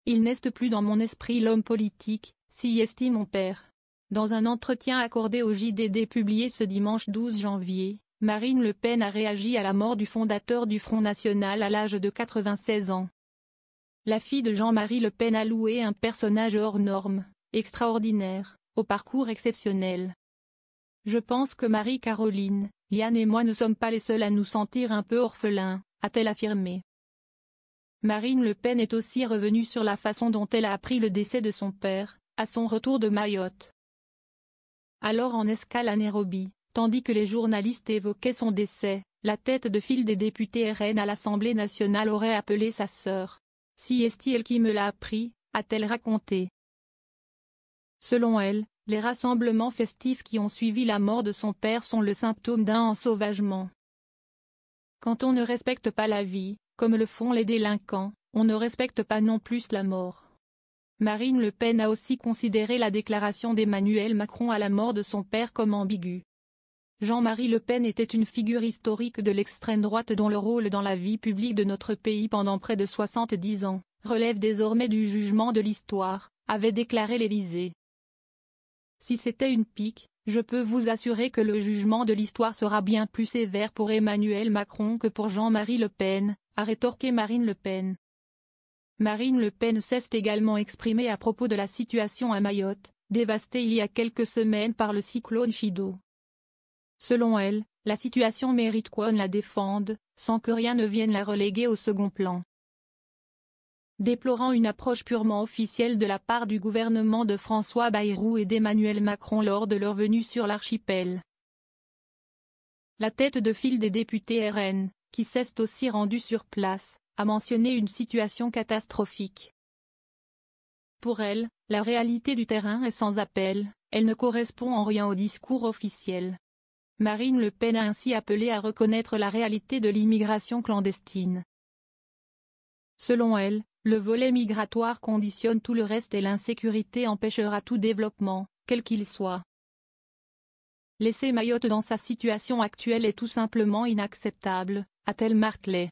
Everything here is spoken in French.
il n'est plus dans mon esprit l'homme politique, si estime mon père. Dans un entretien accordé au JDD publié ce dimanche 12 janvier, Marine Le Pen a réagi à la mort du fondateur du Front National à l'âge de 96 ans. La fille de Jean-Marie Le Pen a loué un personnage hors norme, extraordinaire, au parcours exceptionnel. Je pense que Marie-Caroline, Liane et moi ne sommes pas les seuls à nous sentir un peu orphelins, a-t-elle affirmé. Marine Le Pen est aussi revenue sur la façon dont elle a appris le décès de son père, à son retour de Mayotte. Alors en escale à Nairobi, tandis que les journalistes évoquaient son décès, la tête de file des députés RN à l'Assemblée nationale aurait appelé sa sœur. Si est-il qui me l'a appris, a-t-elle raconté. Selon elle, les rassemblements festifs qui ont suivi la mort de son père sont le symptôme d'un ensauvagement. Quand on ne respecte pas la vie, comme le font les délinquants, on ne respecte pas non plus la mort. Marine Le Pen a aussi considéré la déclaration d'Emmanuel Macron à la mort de son père comme ambiguë. Jean-Marie Le Pen était une figure historique de l'extrême droite dont le rôle dans la vie publique de notre pays pendant près de 70 ans, relève désormais du jugement de l'histoire, avait déclaré l'Élysée. Si c'était une pique, je peux vous assurer que le jugement de l'histoire sera bien plus sévère pour Emmanuel Macron que pour Jean-Marie Le Pen, a rétorqué Marine Le Pen. Marine Le Pen s'est également exprimée à propos de la situation à Mayotte, dévastée il y a quelques semaines par le cyclone Chido. Selon elle, la situation mérite qu'on la défende, sans que rien ne vienne la reléguer au second plan. Déplorant une approche purement officielle de la part du gouvernement de François Bayrou et d'Emmanuel Macron lors de leur venue sur l'archipel. La tête de file des députés RN, qui s'est aussi rendue sur place, a mentionné une situation catastrophique. Pour elle, la réalité du terrain est sans appel, elle ne correspond en rien au discours officiel. Marine Le Pen a ainsi appelé à reconnaître la réalité de l'immigration clandestine. Selon elle, le volet migratoire conditionne tout le reste et l'insécurité empêchera tout développement, quel qu'il soit. Laisser Mayotte dans sa situation actuelle est tout simplement inacceptable, a-t-elle martelé.